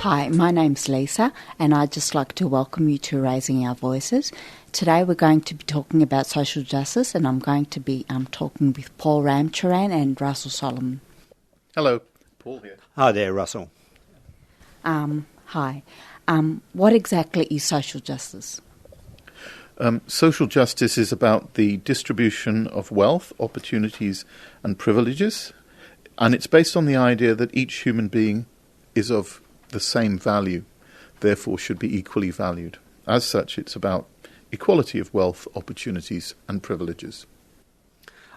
Hi, my name's Lisa, and I'd just like to welcome you to Raising Our Voices. Today we're going to be talking about social justice, and I'm going to be talking with Paul Ramcharan and Russell Solomon. Hello, Paul here. Hi there, Russell. Hi. What exactly is social justice? Social justice is about the distribution of wealth, opportunities and privileges, and it's based on the idea that each human being is of the same value, therefore should be equally valued. As such, it's about equality of wealth, opportunities and privileges.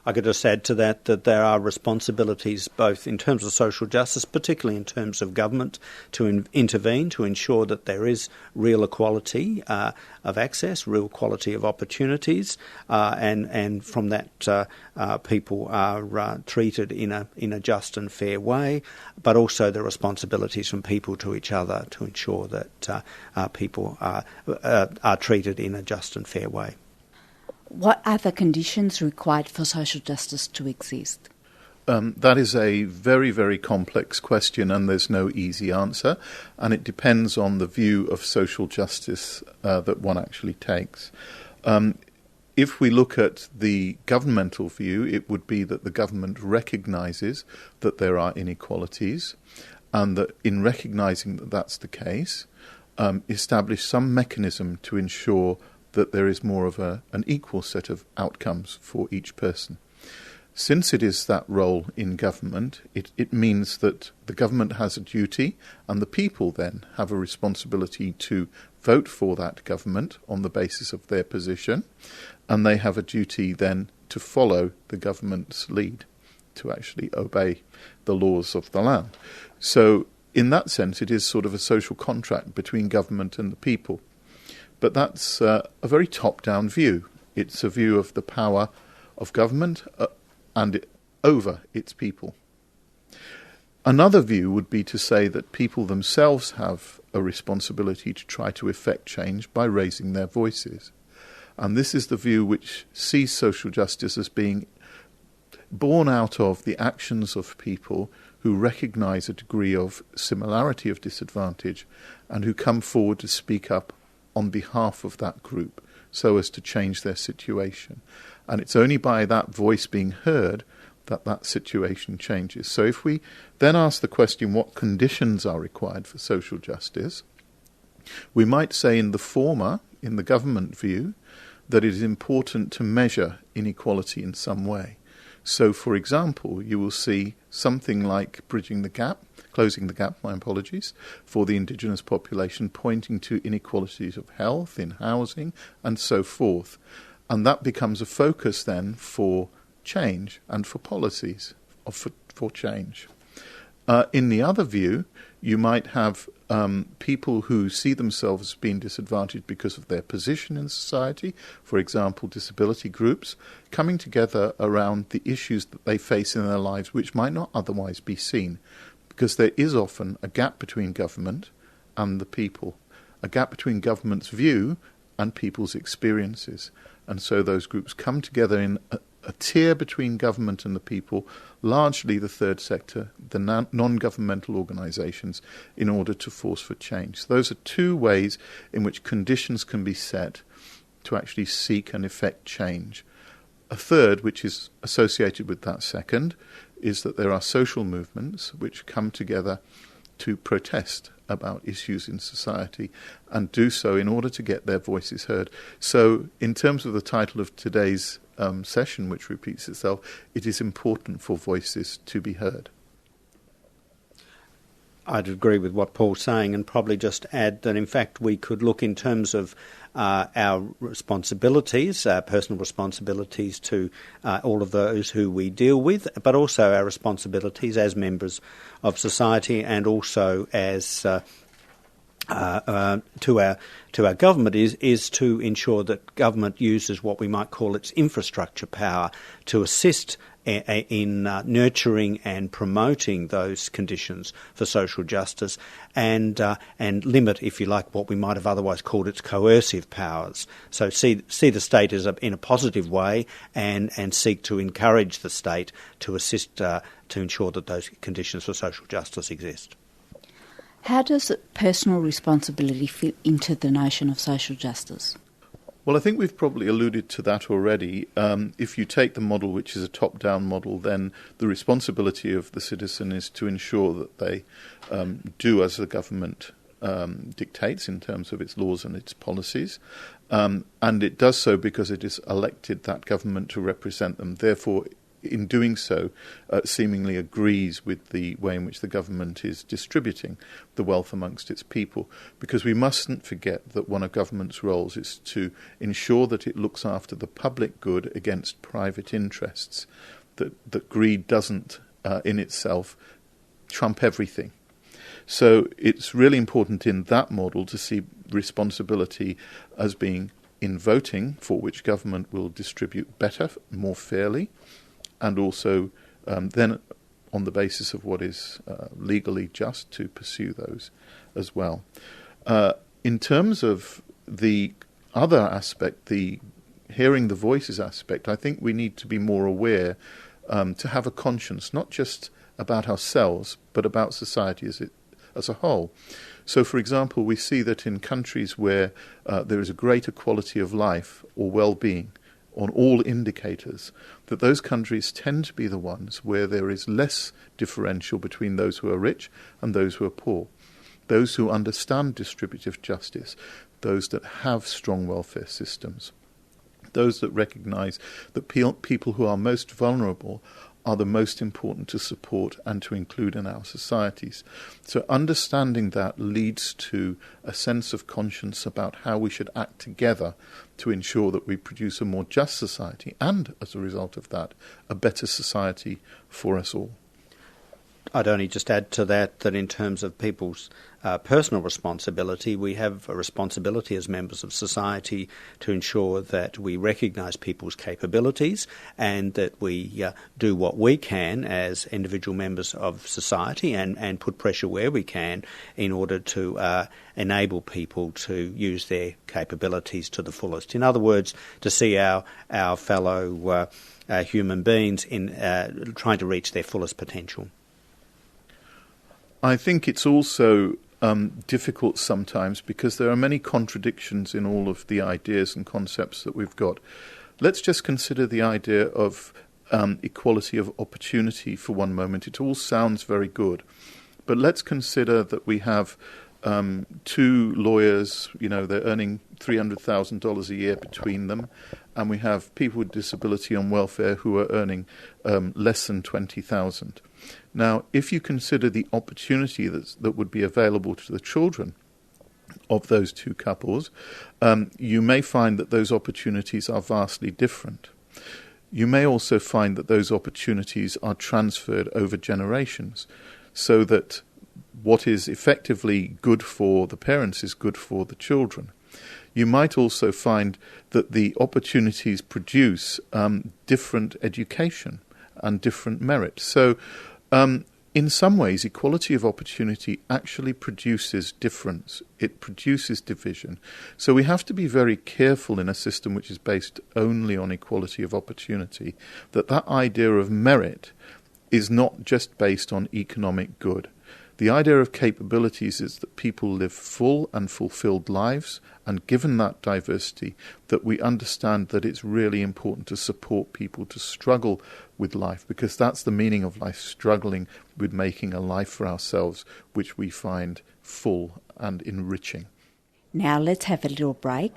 I could just add to that there are responsibilities both in terms of social justice, particularly in terms of government, to intervene, to ensure that there is real equality of access, real equality of opportunities, and from that people are treated in a just and fair way, but also the responsibilities from people to each other to ensure that people are treated in a just and fair way. What are the conditions required for social justice to exist? That is a very, very complex question, and there's no easy answer, and it depends on the view of social justice that one actually takes. If we look at the governmental view, it would be that the government recognises that there are inequalities, and that in recognising that that's the case, establish some mechanism to ensure that there is more of an equal set of outcomes for each person. Since it is that role in government, it means that the government has a duty and the people then have a responsibility to vote for that government on the basis of their position, and they have a duty then to follow the government's lead, to actually obey the laws of the land. So in that sense, it is sort of a social contract between government and the people. But that's a very top-down view. It's a view of the power of government and over its people. Another view would be to say that people themselves have a responsibility to try to effect change by raising their voices. And this is the view which sees social justice as being born out of the actions of people who recognise a degree of similarity of disadvantage and who come forward to speak up on behalf of that group so as to change their situation. And it's only by that voice being heard that that situation changes. So if we then ask the question, what conditions are required for social justice, we might say in the former, in the government view, that it is important to measure inequality in some way. So, for example, you will see something like closing the gap, for the indigenous population, pointing to inequalities of health, in housing, and so forth. And that becomes a focus then for change and for policies for change. In the other view, you might have people who see themselves as being disadvantaged because of their position in society, for example, disability groups, coming together around the issues that they face in their lives which might not otherwise be seen, because there is often a gap between government and the people, a gap between government's view and people's experiences. And so those groups come together in a tier between government and the people, largely the third sector, the non-governmental organisations, in order to force for change. So those are two ways in which conditions can be set to actually seek and effect change. A third, which is associated with that second, is that there are social movements which come together to protest about issues in society and do so in order to get their voices heard. So in terms of the title of today's session, which repeats itself, it is important for voices to be heard. I'd agree with what Paul's saying and probably just add that in fact we could look in terms of our responsibilities, our personal responsibilities to all of those who we deal with, but also our responsibilities as members of society and also as to our government is to ensure that government uses what we might call its infrastructure power to assist in nurturing and promoting those conditions for social justice and limit, if you like, what we might have otherwise called its coercive powers. So see the state as in a positive way and seek to encourage the state to assist to ensure that those conditions for social justice exist. How does personal responsibility fit into the notion of social justice? Well, I think we've probably alluded to that already. If you take the model, which is a top-down model, then the responsibility of the citizen is to ensure that they do as the government dictates in terms of its laws and its policies. And it does so because it has elected that government to represent them. Therefore, in doing so, seemingly agrees with the way in which the government is distributing the wealth amongst its people. Because we mustn't forget that one of government's roles is to ensure that it looks after the public good against private interests, that greed doesn't in itself trump everything. So it's really important in that model to see responsibility as being in voting, for which government will distribute better, more fairly, and also then on the basis of what is legally just to pursue those as well. In terms of the other aspect, the hearing the voices aspect, I think we need to be more aware to have a conscience, not just about ourselves, but about society as a whole. So, for example, we see that in countries where there is a greater quality of life or well-being, on all indicators, that those countries tend to be the ones where there is less differential between those who are rich and those who are poor, those who understand distributive justice, those that have strong welfare systems, those that recognise that people who are most vulnerable are the most important to support and to include in our societies. So understanding that leads to a sense of conscience about how we should act together to ensure that we produce a more just society and, as a result of that, a better society for us all. I'd only just add to that in terms of people's personal responsibility, we have a responsibility as members of society to ensure that we recognise people's capabilities and that we do what we can as individual members of society and put pressure where we can in order to enable people to use their capabilities to the fullest. In other words, to see our fellow human beings in trying to reach their fullest potential. I think it's also difficult sometimes because there are many contradictions in all of the ideas and concepts that we've got. Let's just consider the idea of equality of opportunity for one moment. It all sounds very good, but let's consider that we have two lawyers, they're earning $300,000 a year between them, and we have people with disability on welfare who are earning less than $20,000. Now, if you consider the opportunity that would be available to the children of those two couples, you may find that those opportunities are vastly different. You may also find that those opportunities are transferred over generations, so that what is effectively good for the parents is good for the children. You might also find that the opportunities produce different education and different merit. So in some ways, equality of opportunity actually produces difference. It produces division. So we have to be very careful in a system which is based only on equality of opportunity, that idea of merit is not just based on economic good. The idea of capabilities is that people live full and fulfilled lives, and given that diversity, that we understand that it's really important to support people to struggle with life, because that's the meaning of life, struggling with making a life for ourselves which we find full and enriching. Now let's have a little break.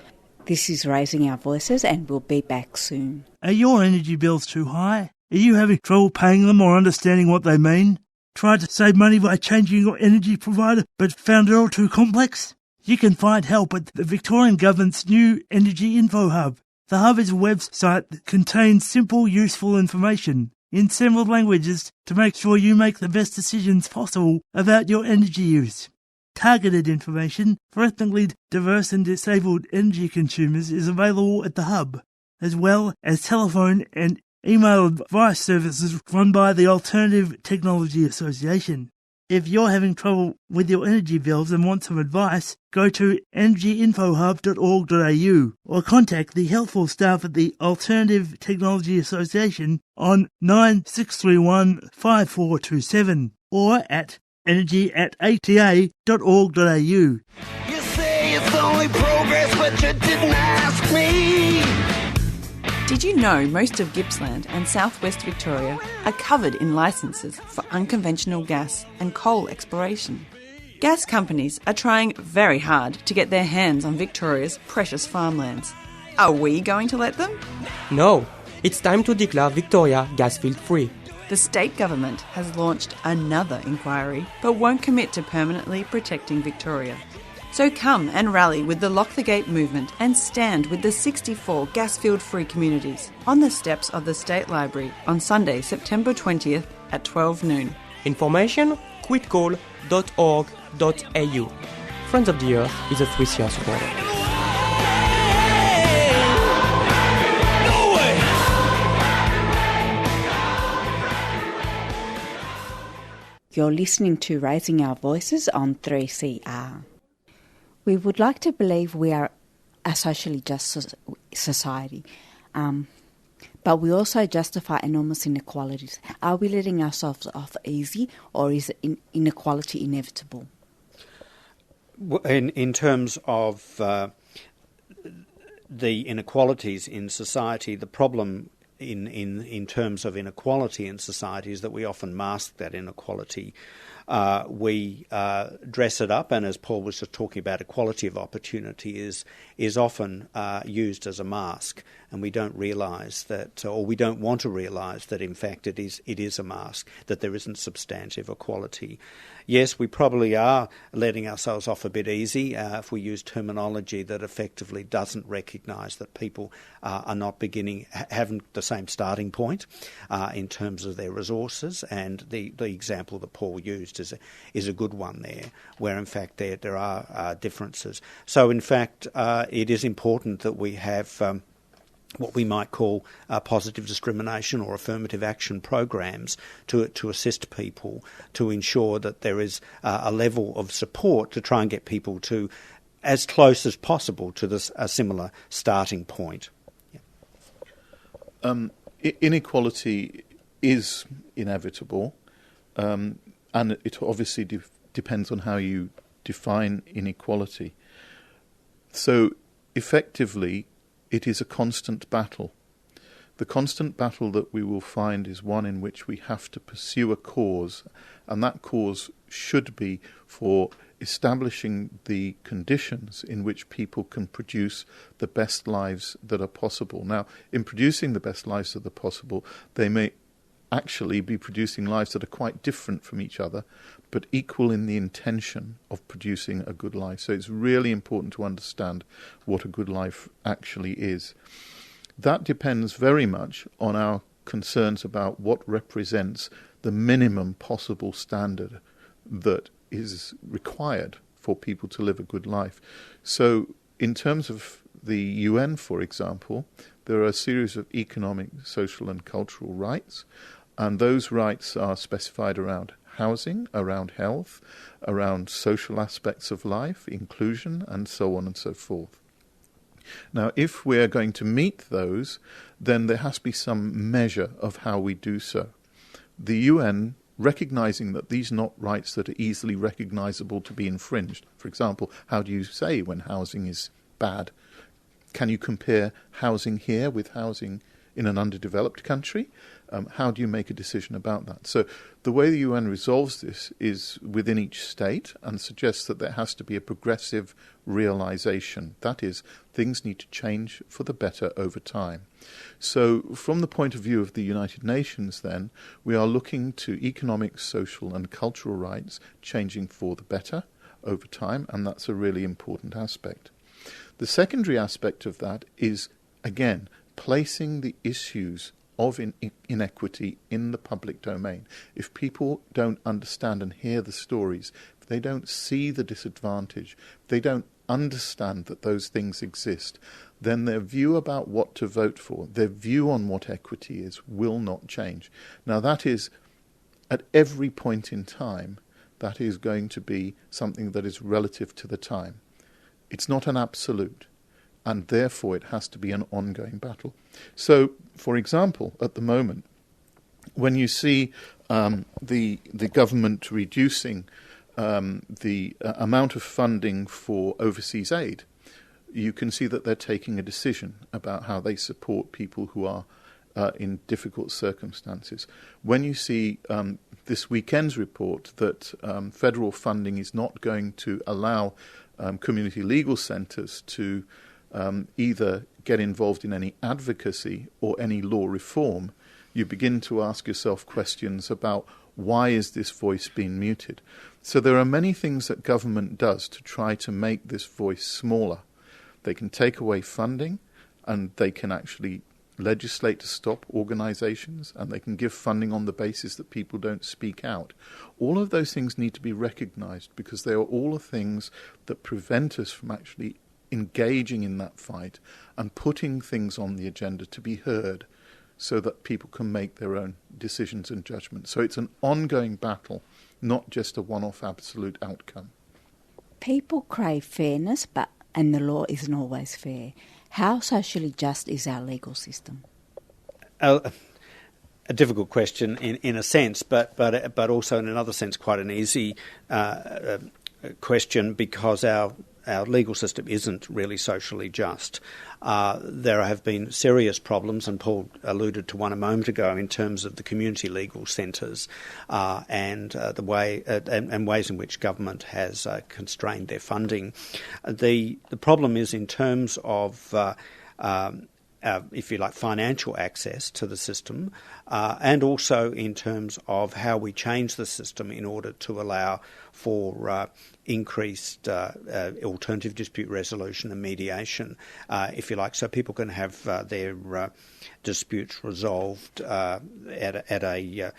This is Raising Our Voices, and we'll be back soon. Are your energy bills too high? Are you having trouble paying them or understanding what they mean? Tried to save money by changing your energy provider but found it all too complex? You can find help at the Victorian Government's new Energy Info Hub. The Hub is a website that contains simple, useful information in several languages to make sure you make the best decisions possible about your energy use. Targeted information for ethnically diverse and disabled energy consumers is available at the Hub, as well as telephone and email advice services run by the Alternative Technology Association. If you're having trouble with your energy bills and want some advice, go to energyinfohub.org.au or contact the helpful staff at the Alternative Technology Association on 9631 5427 or at energy@ata.org.au. You say it's only progress, but you didn't ask me. Did you know most of Gippsland and southwest Victoria are covered in licences for unconventional gas and coal exploration? Gas companies are trying very hard to get their hands on Victoria's precious farmlands. Are we going to let them? No, it's time to declare Victoria gas field free. The state government has launched another inquiry but won't commit to permanently protecting Victoria. So come and rally with the Lock the Gate movement and stand with the 64 gas-field-free communities on the steps of the State Library on Sunday, September 20th at 12 noon. Information, quitcall.org.au. Friends of the Earth is a 3CR supporter. You're listening to Raising Our Voices on 3CR. We would like to believe we are a socially just society, but we also justify enormous inequalities. Are we letting ourselves off easy, or is inequality inevitable? In terms of the inequalities in society, the problem in terms of inequality in society is that we often mask that inequality. We dress it up, and as Paul was just talking about, equality of opportunity is often used as a mask, and we don't realise that, or we don't want to realise that in fact it is a mask, that there isn't substantive equality. Yes, we probably are letting ourselves off a bit easy if we use terminology that effectively doesn't recognise that people are not haven't the same starting point in terms of their resources, and the example that Paul used is a good one there, where in fact there are differences. So in fact it is important that we have what we might call positive discrimination or affirmative action programs to assist people, to ensure that there is a level of support to try and get people to as close as possible to a similar starting point. Yeah. Inequality is inevitable, and it obviously depends on how you define inequality. So effectively, it is a constant battle. The constant battle that we will find is one in which we have to pursue a cause, and that cause should be for establishing the conditions in which people can produce the best lives that are possible. Now, in producing the best lives that are possible, they may actually be producing lives that are quite different from each other, but equal in the intention of producing a good life. So it's really important to understand what a good life actually is. That depends very much on our concerns about what represents the minimum possible standard that is required for people to live a good life. So in terms of the UN, for example, there are a series of economic, social and cultural rights, and those rights are specified around housing, around health, around social aspects of life, inclusion, and so on and so forth. Now, if we're going to meet those, then there has to be some measure of how we do so. The UN, recognizing that these are not rights that are easily recognizable to be infringed. For example, how do you say when housing is bad? Can you compare housing here with housing in an underdeveloped country? How do you make a decision about that? So the way the UN resolves this is within each state and suggests that there has to be a progressive realization. That is, things need to change for the better over time. So from the point of view of the United Nations, then, we are looking to economic, social and cultural rights changing for the better over time, and that's a really important aspect. The secondary aspect of that is, again, placing the issues of inequity in the public domain. If people don't understand and hear the stories, if they don't see the disadvantage, if they don't understand that those things exist, then their view about what to vote for, their view on what equity is, will not change. Now that is, at every point in time, that is going to be something that is relative to the time. It's not an absolute, and therefore it has to be an ongoing battle. So, for example, at the moment, when you see the government reducing the amount of funding for overseas aid, you can see that they're taking a decision about how they support people who are in difficult circumstances. When you see this weekend's report that federal funding is not going to allow community legal centres to either get involved in any advocacy or any law reform, you begin to ask yourself questions about why is this voice being muted. So there are many things that government does to try to make this voice smaller. They can take away funding, and they can actually legislate to stop organisations, and they can give funding on the basis that people don't speak out. All of those things need to be recognised, because they are all the things that prevent us from actually engaging in that fight and putting things on the agenda to be heard so that people can make their own decisions and judgments. So it's an ongoing battle, not just a one-off absolute outcome. People crave fairness, and the law isn't always fair. How socially just is our legal system? A difficult question in a sense, but also in another sense quite an easy question, because our legal system isn't really socially just. There have been serious problems, and Paul alluded to one a moment ago, in terms of the community legal centres and the way and ways in which government has constrained their funding. The problem is in terms of if you like, financial access to the system, and also in terms of how we change the system in order to allow for increased alternative dispute resolution and mediation, if you like, so people can have their disputes resolved at a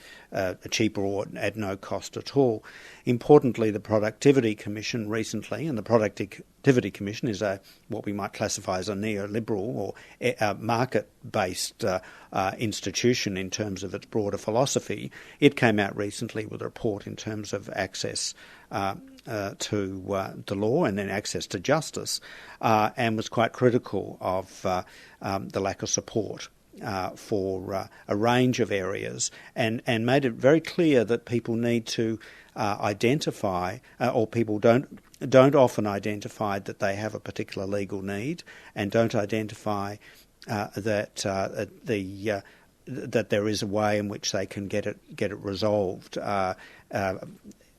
cheaper or at no cost at all. Importantly, the Productivity Commission recently, and the Productivity Commission is what we might classify as a neoliberal or market-based institution in terms of its broader philosophy. It came out recently with a report in terms of access to the law and then access to justice, and was quite critical of the lack of support for a range of areas, and made it very clear that people need to identify, or people don't often identify that they have a particular legal need, and don't identify that there is a way in which they can get it resolved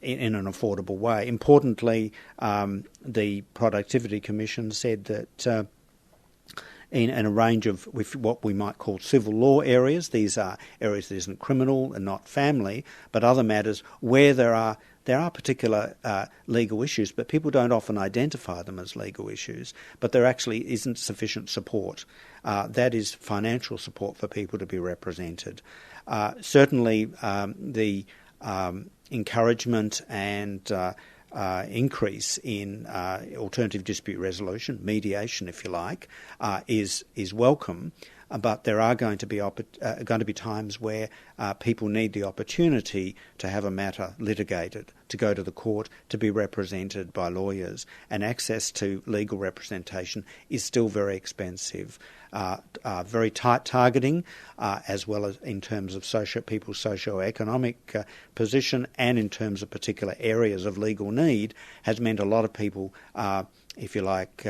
in an affordable way. Importantly, the Productivity Commission said that in a range of what we might call civil law areas, these are areas that isn't criminal and not family, but other matters where there are particular legal issues, but people don't often identify them as legal issues, but there actually isn't sufficient support. That is financial support for people to be represented. Certainly the encouragement and increase in alternative dispute resolution, mediation, if you like, is welcome. But there are going to be times where people need the opportunity to have a matter litigated, to go to the court, to be represented by lawyers, and access to legal representation is still very expensive. Very tight targeting, as well as in terms of people's socio-economic position, and in terms of particular areas of legal need, has meant a lot of people, if you like,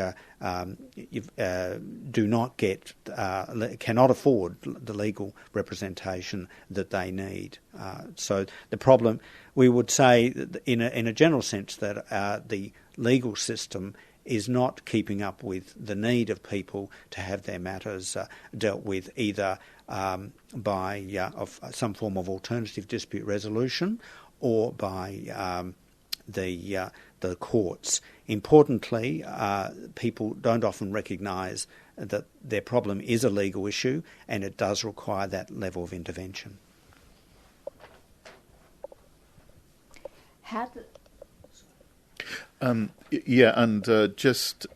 do not get, cannot afford the legal representation that they need. So the problem, we would say, in a general sense, that the legal system is not keeping up with the need of people to have their matters dealt with either by of some form of alternative dispute resolution or by the courts. Importantly, people don't often recognise that their problem is a legal issue, and it does require that level of intervention. Just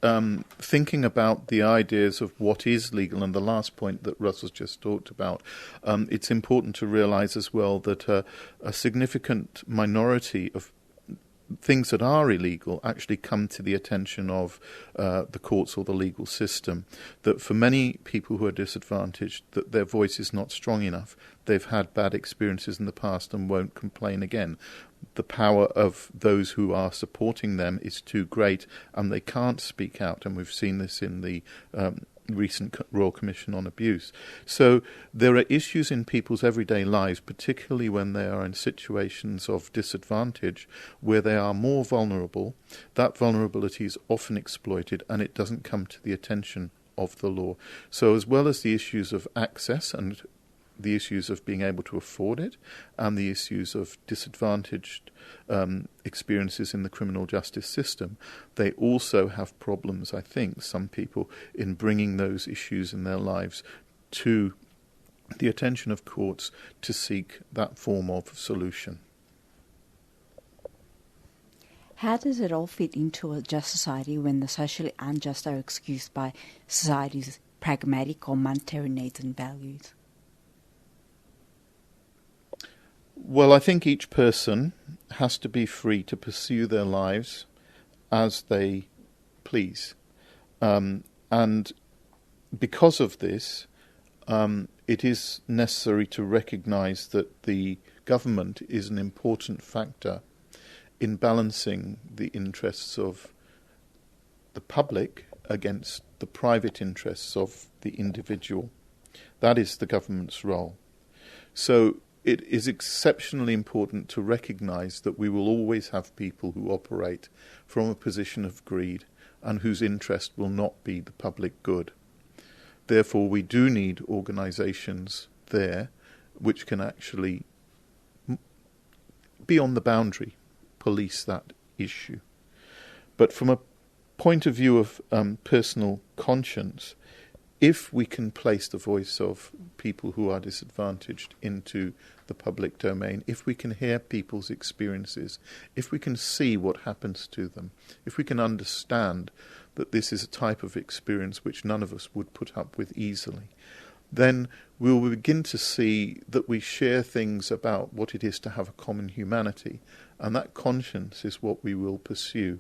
thinking about the ideas of what is legal, and the last point that Russell's just talked about, it's important to realise as well that a significant minority of things that are illegal actually come to the attention of the courts or the legal system, that for many people who are disadvantaged, that their voice is not strong enough. They've had bad experiences in the past and won't complain again. The power of those who are supporting them is too great and they can't speak out, and we've seen this in the recent Royal Commission on Abuse. So there are issues in people's everyday lives, particularly when they are in situations of disadvantage, where they are more vulnerable. That vulnerability is often exploited and it doesn't come to the attention of the law. So as well as the issues of access and the issues of being able to afford it and the issues of disadvantaged experiences in the criminal justice system, they also have problems, I think, some people, in bringing those issues in their lives to the attention of courts to seek that form of solution. How does it all fit into a just society when the socially unjust are excused by society's pragmatic or monetary needs and values? Well, I think each person has to be free to pursue their lives as they please. And because of this, it is necessary to recognise that the government is an important factor in balancing the interests of the public against the private interests of the individual. That is the government's role. So it is exceptionally important to recognise that we will always have people who operate from a position of greed and whose interest will not be the public good. Therefore, we do need organisations there which can actually be on the boundary, police that issue. But from a point of view of personal conscience, if we can place the voice of people who are disadvantaged into the public domain, if we can hear people's experiences, if we can see what happens to them, if we can understand that this is a type of experience which none of us would put up with easily, then we will begin to see that we share things about what it is to have a common humanity, and that conscience is what we will pursue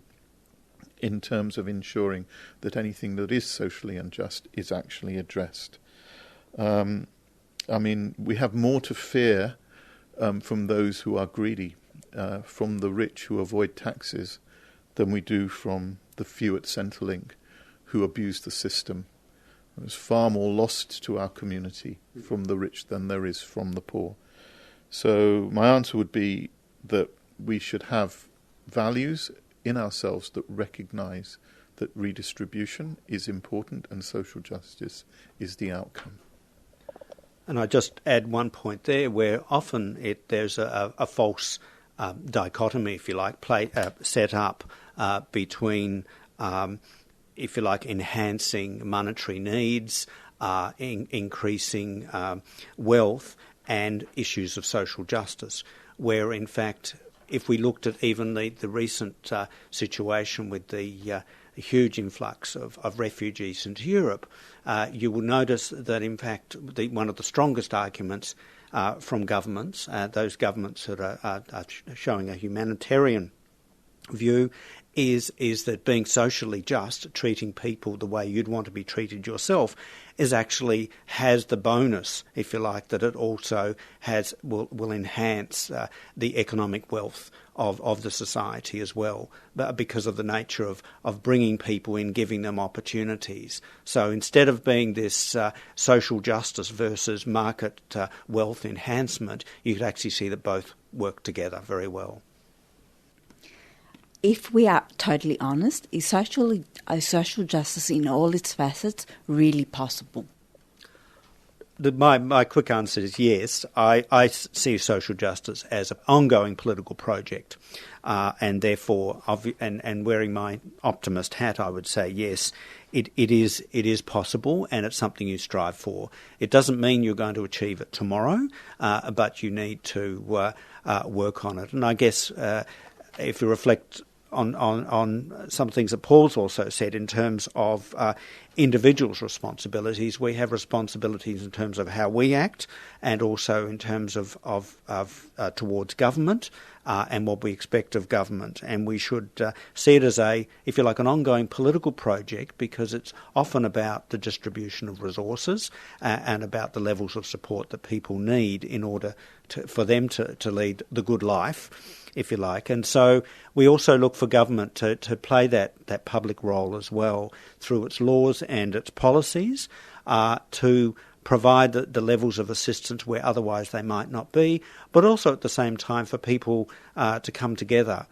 in terms of ensuring that anything that is socially unjust is actually addressed. We have more to fear from those who are greedy, from the rich who avoid taxes, than we do from the few at Centrelink who abuse the system. There's far more lost to our community from the rich than there is from the poor. So my answer would be that we should have values in ourselves that recognise that redistribution is important and social justice is the outcome. And I just add one point there where often there's a false dichotomy, if you like, set up between, if you like, enhancing monetary needs, increasing wealth and issues of social justice, where in fact if we looked at even the recent situation with the huge influx of refugees into Europe, you will notice that in fact one of the strongest arguments from governments, those governments that are showing a humanitarian view, is that being socially just, treating people the way you'd want to be treated yourself, has the bonus, if you like, that it also will enhance the economic wealth of the society as well, because of the nature of bringing people in, giving them opportunities. So instead of being this social justice versus market wealth enhancement, you could actually see that both work together very well. If we are totally honest, is social justice in all its facets really possible? My quick answer is yes. I see social justice as an ongoing political project, and therefore, and wearing my optimist hat, I would say yes, it is possible, and it's something you strive for. It doesn't mean you're going to achieve it tomorrow, but you need to work on it. And I guess if you reflect on some things that Paul's also said in terms of individuals' responsibilities, we have responsibilities in terms of how we act, and also in terms of towards government and what we expect of government. And we should see it as if you like, an ongoing political project, because it's often about the distribution of resources and about the levels of support that people need in order for them to lead the good life, if you like. And so we also look for government to play that public role as well through its laws and its policies to provide the levels of assistance where otherwise they might not be, but also at the same time for people to come together,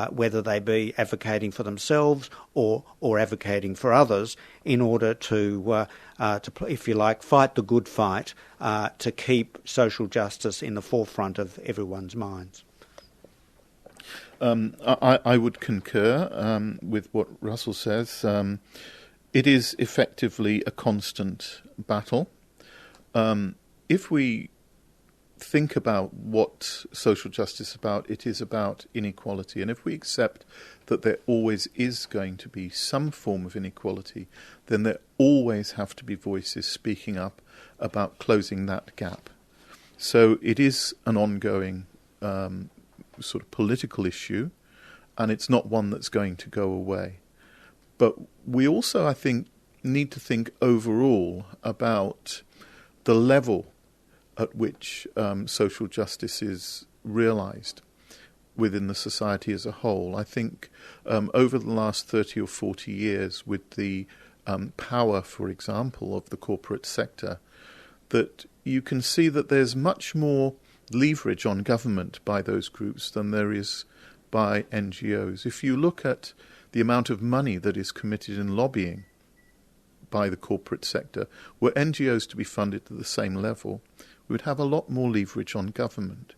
whether they be advocating for themselves or advocating for others, in order to if you like, fight the good fight, to keep social justice in the forefront of everyone's minds. I would concur with what Russell says. It is effectively a constant battle. If we think about what social justice is about, it is about inequality. And if we accept that there always is going to be some form of inequality, then there always have to be voices speaking up about closing that gap. So it is an ongoing sort of political issue, and it's not one that's going to go away. But we also, I think, need to think overall about the level at which social justice is realised within the society as a whole. I think over the last 30 or 40 years, with the power, for example, of the corporate sector, that you can see that there's much more leverage on government by those groups than there is by NGOs. If you look at the amount of money that is committed in lobbying by the corporate sector, were NGOs to be funded at the same level, we would have a lot more leverage on government.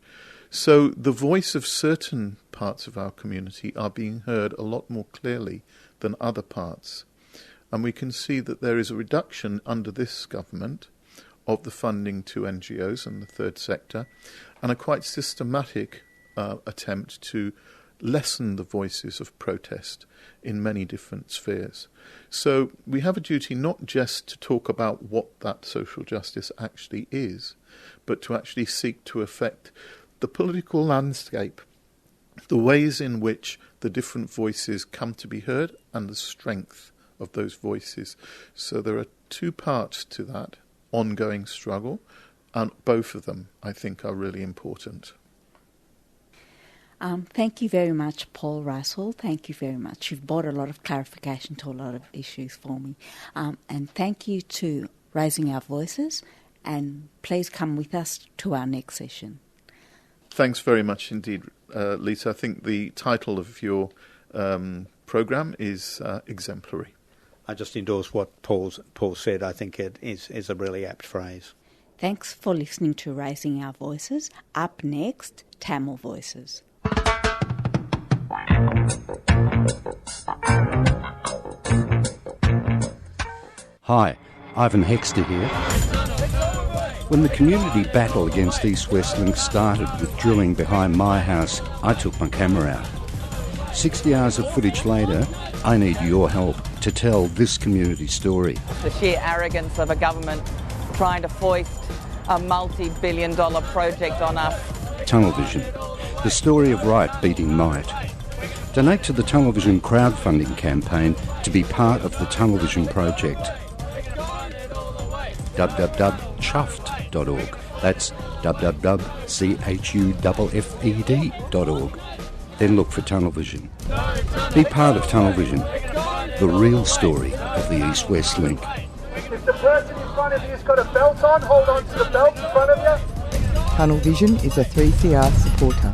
So the voice of certain parts of our community are being heard a lot more clearly than other parts. And we can see that there is a reduction under this government of the funding to NGOs and the third sector, and a quite systematic attempt to lessen the voices of protest in many different spheres. So we have a duty not just to talk about what that social justice actually is, but to actually seek to affect the political landscape, the ways in which the different voices come to be heard, and the strength of those voices. So there are two parts to that ongoing struggle, and both of them, I think, are really important. Thank you very much, Paul Russell. Thank you very much. You've brought a lot of clarification to a lot of issues for me. And thank you to Raising Our Voices, and please come with us to our next session. Thanks very much indeed, Lisa. I think the title of your programme is exemplary. I just endorse what Paul said. I think it is a really apt phrase. Thanks for listening to Raising Our Voices. Up next, Tamil Voices. Hi, Ivan Hexter here. When the community battle against East West Link started with drilling behind my house, I took my camera out. 60 hours of footage later, I need your help to tell this community story. The sheer arrogance of a government trying to foist a multi-billion-dollar project on us. Tunnel Vision, the story of right beating might. Donate to the Tunnel Vision crowdfunding campaign to be part of the Tunnel Vision project. www.chuffed.org. That's www.chuffed.org. Then look for Tunnel Vision. Be part of Tunnel Vision, the real story of the East-West Link. If the person in front of you's got a belt on, hold on to the belt in front of you. Tunnel Vision is a 3CR supporter.